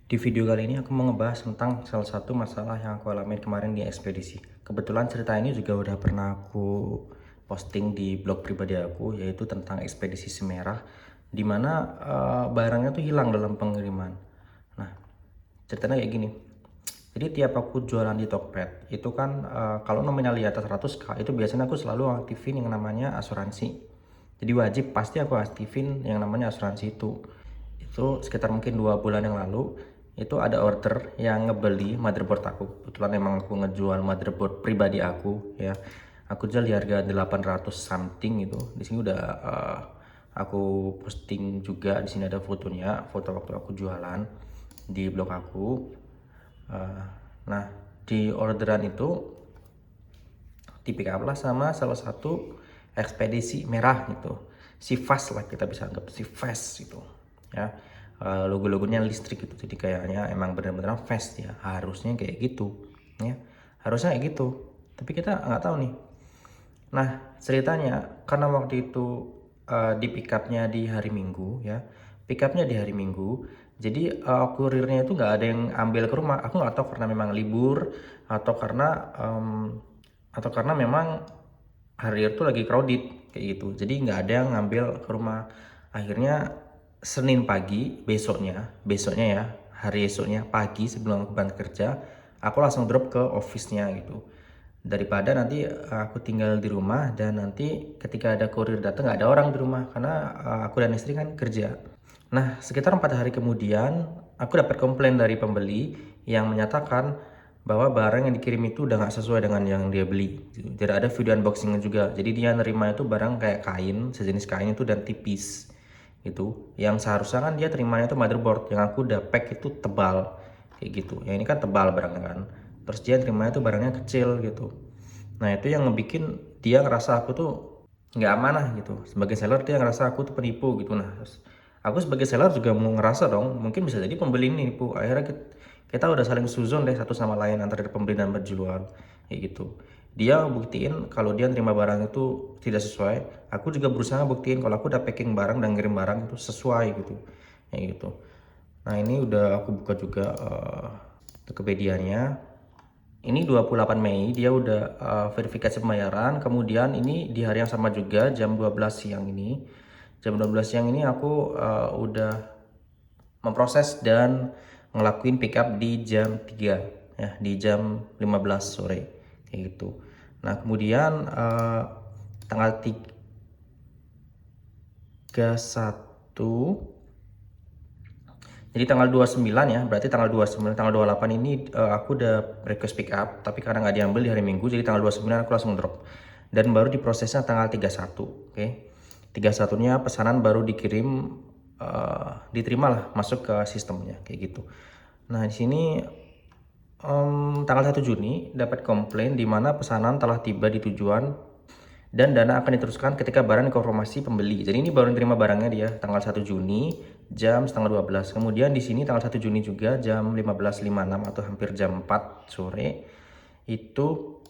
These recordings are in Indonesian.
Di video kali ini aku mau ngebahas tentang salah satu masalah yang aku alami kemarin di ekspedisi. Kebetulan cerita ini juga udah pernah aku posting di blog pribadi aku, yaitu tentang ekspedisi Semerah, di mana barangnya tuh hilang dalam pengiriman. Nah, ceritanya kayak gini. Jadi tiap aku jualan di Tokped, itu kan kalau nominal di atas 100k, itu biasanya aku selalu aktifin yang namanya asuransi. Jadi wajib pasti aku aktifin yang namanya asuransi itu. Itu sekitar mungkin 2 bulan yang lalu, itu ada order yang ngebeli motherboard aku. Kebetulan emang aku ngejual motherboard pribadi aku ya. Aku jual di harga 800 something itu. Di sini udah aku posting juga, di sini ada fotonya, foto waktu aku jualan di blog aku. Nah, di orderan itu di pick up lah sama salah satu ekspedisi merah gitu, si fast lah kita bisa anggap si fast itu ya. Logo-logonya listrik gitu, jadi kayaknya emang bener-bener fast ya, harusnya kayak gitu ya, harusnya kayak gitu, tapi kita nggak tahu nih. Nah, ceritanya karena waktu itu di pick upnya di hari Minggu ya, pick upnya di hari Minggu, jadi kurirnya itu nggak ada yang ambil ke rumah. Aku nggak tahu karena memang libur atau karena memang hari itu lagi crowded kayak gitu. Jadi nggak ada yang ngambil ke rumah. Akhirnya Senin pagi besoknya ya, hari esoknya pagi sebelum aku berangkat kerja, aku langsung drop ke office-nya gitu. Daripada nanti aku tinggal di rumah dan nanti ketika ada kurir datang nggak ada orang di rumah karena aku dan istri kan kerja. Nah, sekitar 4 hari kemudian, aku dapat komplain dari pembeli yang menyatakan bahwa barang yang dikirim itu udah nggak sesuai dengan yang dia beli. Tidak ada video unboxingnya juga. Jadi dia nerima itu barang kayak kain, sejenis kain itu dan tipis. Itu yang seharusnya kan dia terimanya itu motherboard, yang aku udah pack itu tebal kayak gitu. Yang ini kan tebal barangnya kan. Terus dia terimanya itu barangnya kecil gitu. Nah, itu yang ngebikin dia ngerasa aku tuh nggak amanah gitu. Sebagai seller dia ngerasa aku tuh penipu gitu. Nah, terus aku sebagai seller juga mau ngerasa dong, mungkin bisa jadi pembeli ini nipu. Akhirnya kita udah saling suzon deh satu sama lain antara pembeli dan penjual kayak gitu. Dia buktiin kalau dia terima barang itu tidak sesuai, aku juga berusaha buktiin kalau aku udah packing barang dan ngirim barang itu sesuai gitu kayak gitu. Nah, ini udah aku buka juga Tokopedia-nya. Ini 28 Mei dia udah verifikasi pembayaran. Kemudian ini di hari yang sama juga jam 12 siang ini. Jam 12 siang ini aku udah memproses dan ngelakuin pick up di jam 3 ya, di jam 15 sore kayak gitu. Nah, kemudian tanggal 31, jadi tanggal 29 ya, berarti tanggal 29, tanggal 28 ini aku udah request pick up, tapi karena nggak diambil di hari Minggu, jadi tanggal 29 aku langsung drop. Dan baru diprosesnya tanggal 31, oke. 31-nya pesanan baru dikirim, diterima lah, masuk ke sistemnya, kayak gitu. Nah, di sini tanggal 1 Juni dapat komplain di mana pesanan telah tiba di tujuan dan dana akan diteruskan ketika barang dikonfirmasi pembeli. Jadi ini baru terima barangnya dia tanggal 1 Juni jam setengah 12. Kemudian di sini tanggal 1 Juni juga jam 15.56 atau hampir jam 4 sore itu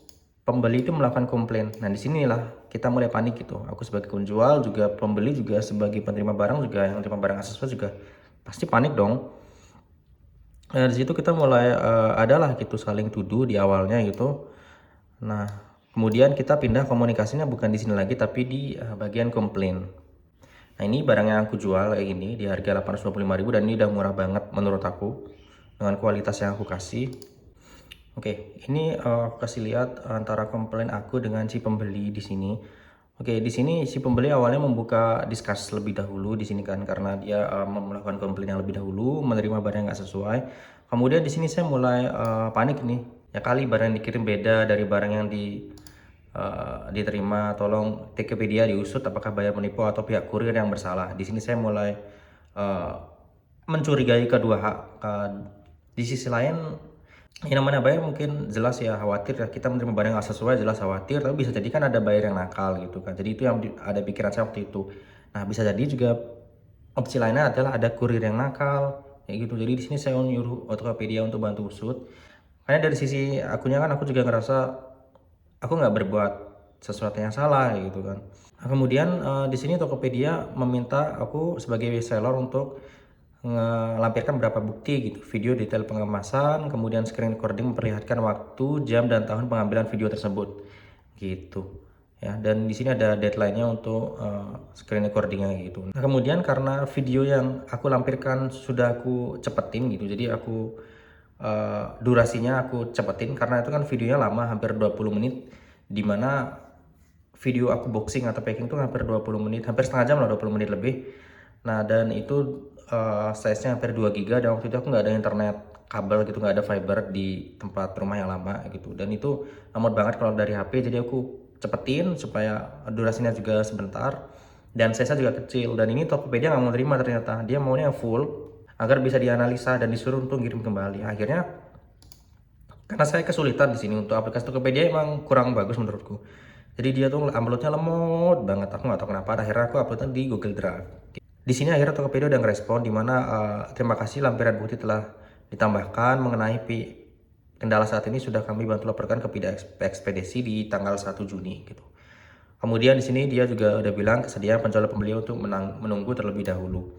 pembeli itu melakukan komplain. Nah, di sinilah kita mulai panik gitu. Aku sebagai penjual juga, pembeli juga, sebagai penerima barang juga, yang terima barang aksesoris juga pasti panik dong. Nah, di situ kita mulai adalah gitu saling tuduh di awalnya gitu. Nah, kemudian kita pindah komunikasinya bukan di sini lagi tapi di bagian komplain. Nah, ini barang yang aku jual kayak gini di harga 825.000 dan ini udah murah banget menurut aku dengan kualitas yang aku kasih. Oke, ini aku kasih lihat antara komplain aku dengan si pembeli di sini. Oke, di sini si pembeli awalnya membuka diskus lebih dahulu di sini kan karena dia melakukan komplain yang lebih dahulu, menerima barang yang nggak sesuai. Kemudian di sini saya mulai panik nih. Ya kali barang yang dikirim beda dari barang yang diterima. Tolong Tokopedia diusut apakah buyer penipu atau pihak kurir yang bersalah. Di sini saya mulai uh, mencurigai kedua hak. Di sisi lain, yang namanya buyer mungkin jelas ya khawatir ya, kita menerima barang nggak sesuai, jelas khawatir, tapi bisa jadi kan ada buyer yang nakal gitu kan. Jadi itu yang ada pikiran saya waktu itu. Nah, bisa jadi juga opsi lainnya adalah ada kurir yang nakal kayak gitu. Jadi di sini saya nyuruh Tokopedia untuk bantu usut. Karena dari sisi akunya kan aku juga ngerasa aku nggak berbuat sesuatu yang salah gitu kan. Nah, kemudian di sini Tokopedia meminta aku sebagai seller untuk melampirkan beberapa bukti gitu, video detail pengemasan, kemudian screen recording memperlihatkan waktu, jam, dan tahun pengambilan video tersebut gitu ya. Dan di sini ada deadline-nya untuk screen recordingnya gitu. Nah, kemudian karena video yang aku lampirkan sudah aku cepetin gitu, jadi aku durasinya aku cepetin karena itu kan videonya lama, hampir 20 menit, dimana video aku boxing atau packing tuh hampir 20 menit, hampir setengah jam lah, 20 menit lebih. Nah, dan itu size-nya hampir 2 giga, dan waktu itu aku nggak ada internet kabel gitu, nggak ada fiber di tempat rumah yang lama gitu, dan itu lambat banget kalau dari HP, jadi aku cepetin supaya durasinya juga sebentar dan size-nya juga kecil. Dan ini Tokopedia nggak mau terima, ternyata dia maunya full agar bisa dianalisa dan disuruh untuk kirim kembali. Akhirnya karena saya kesulitan di sini, untuk aplikasi Tokopedia emang kurang bagus menurutku. Jadi dia tuh uploadnya lemot banget, aku nggak tahu kenapa. Akhirnya aku uploadnya di Google Drive. Di sini akhirnya Tokopedia udah ngerespon, dimana terima kasih, lampiran bukti telah ditambahkan mengenai kendala saat ini sudah kami bantu laporkan ke pihak ekspedisi di tanggal 1 Juni gitu. Kemudian di sini dia juga udah bilang kesediaan penjual pembeli untuk menunggu terlebih dahulu.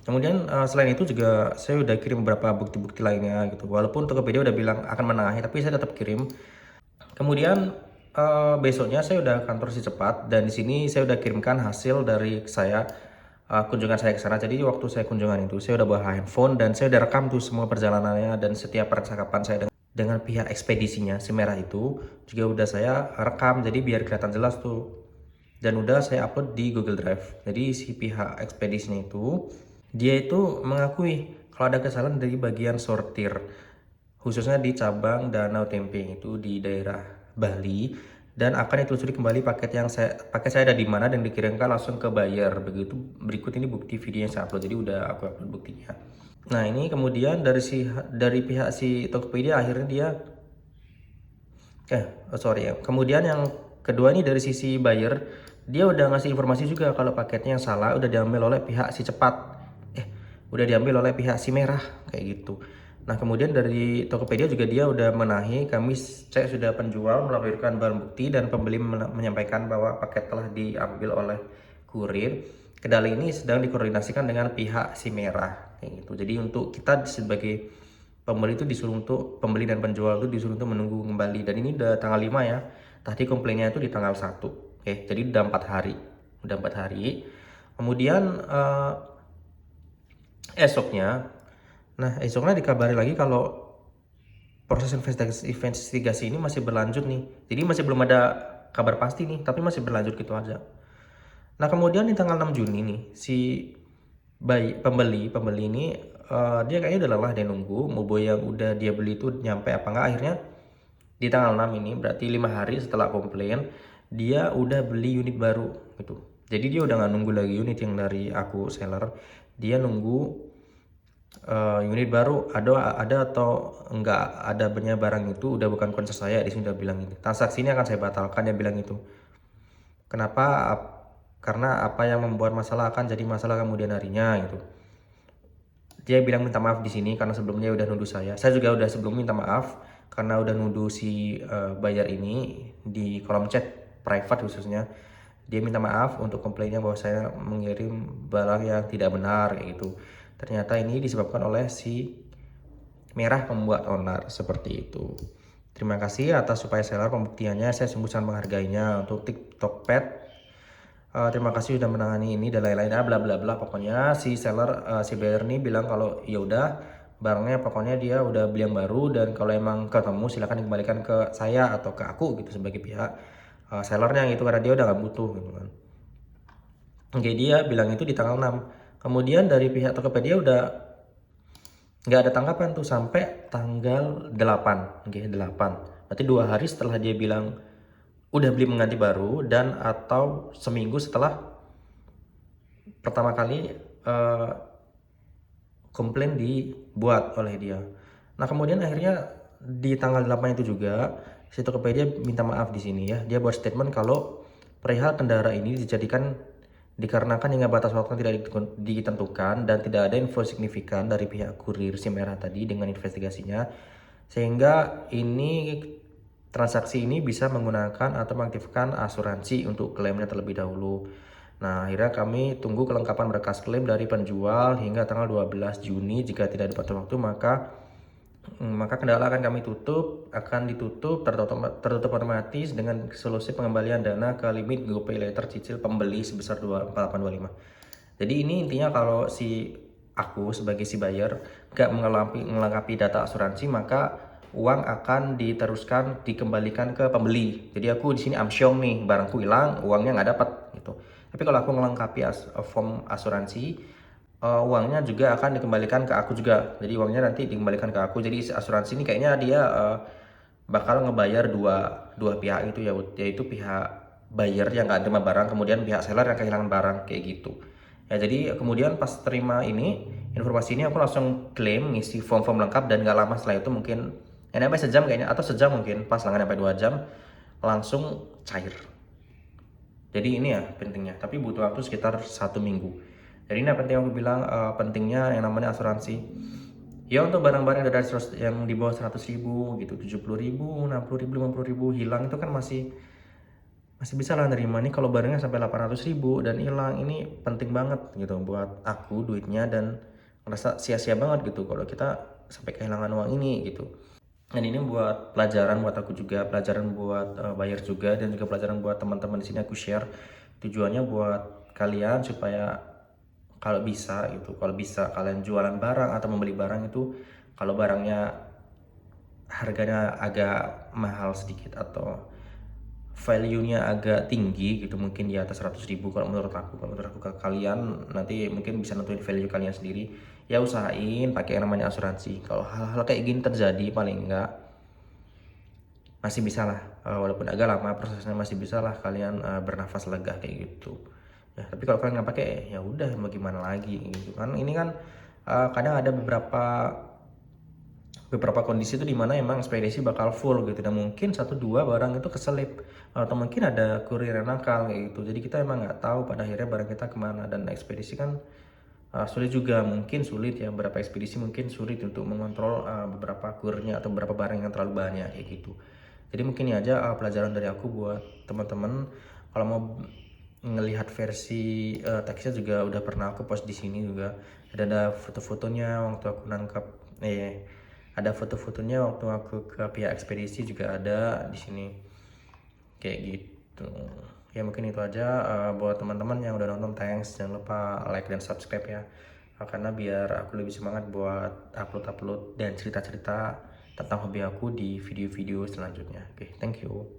Kemudian selain itu juga saya udah kirim beberapa bukti-bukti lainnya gitu. Walaupun Tokopedia udah bilang akan menengahi, tapi saya tetap kirim. Kemudian besoknya saya udah kantor si cepat, dan di sini saya udah kirimkan hasil dari saya kunjungan saya ke sana. Jadi waktu saya kunjungan itu saya udah bawa handphone dan saya udah rekam tuh semua perjalanannya, dan setiap percakapan saya dengan pihak ekspedisinya si merah itu juga udah saya rekam, jadi biar kelihatan jelas tuh, dan udah saya upload di Google Drive. Jadi si pihak ekspedisinya itu dia itu mengakui kalau ada kesalahan dari bagian sortir, khususnya di cabang Danau Tempe itu di daerah Bali, dan akan ditelusuri kembali paket saya ada di mana dan dikirimkan langsung ke buyer. Begitu, berikut ini bukti video yang saya upload, jadi udah aku upload buktinya. Nah, ini kemudian dari pihak si Tokopedia akhirnya dia sorry ya. Kemudian yang kedua ini dari sisi buyer, dia udah ngasih informasi juga kalau paketnya yang salah udah diambil oleh pihak si cepat. Udah diambil oleh pihak si merah kayak gitu. Nah, kemudian dari Tokopedia juga dia udah menahi, kami cek sudah penjual melampirkan barang bukti dan pembeli menyampaikan bahwa paket telah diambil oleh kurir. Kendala ini sedang dikoordinasikan dengan pihak si merah kayak gitu. Jadi untuk kita sebagai pembeli itu disuruh untuk pembeli dan penjual itu disuruh untuk menunggu kembali, dan ini udah tanggal 5 ya. Tadi komplainnya itu di tanggal 1. Oke, jadi udah 4 hari. Udah 4 hari. Kemudian esoknya dikabari lagi kalau proses investigasi ini masih berlanjut nih. Jadi masih belum ada kabar pasti nih, tapi masih berlanjut gitu aja. Nah, kemudian di tanggal 6 Juni nih, si pembeli ini dia kayaknya udah lelah, dia nunggu mobil yang udah dia beli itu nyampe apa enggak. Akhirnya di tanggal 6 ini, berarti 5 hari setelah komplain, dia udah beli unit baru gitu. Jadi dia udah nggak nunggu lagi unit yang dari aku seller, dia nunggu unit baru ada atau enggak ada barang itu udah bukan concern saya. Di sini udah bilang ini transaksi ini akan saya batalkan, dia bilang itu. Kenapa? Karena apa yang membuat masalah akan jadi masalah kemudian harinya gitu. Dia bilang minta maaf di sini karena sebelumnya udah nuduh saya. Saya juga udah sebelum minta maaf karena udah nuduh si buyer ini di kolom chat private khususnya. Dia minta maaf untuk komplainnya bahwa saya mengirim barang yang tidak benar kayak gitu. Ternyata ini disebabkan oleh si merah pembuat onar seperti itu. Terima kasih atas supaya seller pembuktiannya, saya sungguh sangat menghargainya. Untuk Tokped, terima kasih sudah menangani ini dan lain-lain, bla bla bla. Pokoknya si seller si buyer ini bilang kalau ya udah barangnya pokoknya dia udah beli yang baru, dan kalau emang ketemu silakan dikembalikan ke saya atau ke aku gitu sebagai pihak sellernya gitu, karena dia udah nggak butuh gitu kan. Oke, dia bilang itu di tanggal 6. Kemudian dari pihak Tokopedia udah nggak ada tanggapan tuh sampai tanggal 8. Oke, 8. Berarti 2 hari setelah dia bilang udah beli mengganti baru, dan atau seminggu setelah pertama kali komplain dibuat oleh dia. Nah, kemudian akhirnya di tanggal 8 itu juga si Tokopedia minta maaf di sini ya. Dia buat statement kalau perihal kendara ini dikarenakan hingga batas waktu tidak ditentukan dan tidak ada info signifikan dari pihak kurir si merah tadi dengan investigasinya, sehingga ini transaksi ini bisa menggunakan atau mengaktifkan asuransi untuk klaimnya terlebih dahulu. Nah, akhirnya kami tunggu kelengkapan berkas klaim dari penjual hingga tanggal 12 Juni. Jika tidak dapat waktu, maka kendala akan ditutup tertutup otomatis dengan solusi pengembalian dana ke limit GoPay Later cicil pembeli sebesar 24825. Jadi ini intinya kalau aku sebagai si buyer nggak melengkapi data asuransi, maka uang akan dikembalikan ke pembeli. Jadi aku di sini amsyong nih, barangku hilang, uangnya nggak dapat gitu. Tapi kalau aku melengkapi form asuransi, uangnya juga akan dikembalikan ke aku juga. Jadi uangnya nanti dikembalikan ke aku. Jadi asuransi ini kayaknya dia bakal ngebayar dua pihak itu ya, yaitu pihak buyer yang nggak terima barang, kemudian pihak seller yang kehilangan barang kayak gitu. Ya, jadi kemudian pas terima informasi ini, aku langsung klaim, ngisi form-form lengkap, dan nggak lama setelah itu, mungkin sampai sejam kayaknya, atau sejam mungkin, pas nggak sampai 2 jam, langsung cair. Jadi ini ya pentingnya, tapi butuh waktu sekitar 1 minggu. Jadi ini penting aku bilang, pentingnya yang namanya asuransi. Ya untuk barang-barang yang di bawah 100.000 gitu, 70.000, 60.000, 50.000 hilang, itu kan masih bisa lah nerima. Nih kalau barangnya sampai 800.000 dan hilang, ini penting banget gitu buat aku duitnya, dan ngerasa sia-sia banget gitu kalau kita sampai kehilangan uang ini gitu. Dan ini buat pelajaran buat aku juga, pelajaran buat buyer juga, dan juga pelajaran buat teman-teman di sini aku share. Tujuannya buat kalian supaya kalau bisa kalian jualan barang atau membeli barang itu, kalau barangnya harganya agak mahal sedikit atau value-nya agak tinggi gitu, mungkin di atas 100.000, kalau menurut aku ke kalian nanti mungkin bisa nentuin value kalian sendiri. Ya usahain pakai yang namanya asuransi. Kalau hal-hal kayak gini terjadi, paling enggak masih bisa lah, walaupun agak lama prosesnya, masih bisa lah kalian bernafas lega kayak gitu ya. Tapi kalau kalian nggak pakai, ya udah mau gimana lagi gitu kan. Ini kan kadang ada beberapa kondisi itu dimana emang ekspedisi bakal full gitu, dan mungkin 1-2 barang itu keselip, atau mungkin ada kurir yang nakal kayak gitu. Jadi kita emang nggak tahu pada akhirnya barang kita kemana, dan ekspedisi kan sulit juga, mungkin sulit ya, beberapa ekspedisi mungkin sulit untuk mengontrol beberapa kurirnya atau beberapa barang yang terlalu banyak kayak gitu. Jadi mungkin ini aja pelajaran dari aku buat teman-teman. Kalau mau ngelihat versi teksnya juga udah pernah aku post di sini juga. Ada foto-fotonya waktu aku nangkap, ada foto-fotonya waktu aku ke pihak ekspedisi juga ada di sini kayak gitu. Ya mungkin itu aja buat teman-teman yang udah nonton, thanks. Jangan lupa like dan subscribe ya, karena biar aku lebih semangat buat upload dan cerita-cerita tentang hobi aku di video-video selanjutnya. Oke, thank you.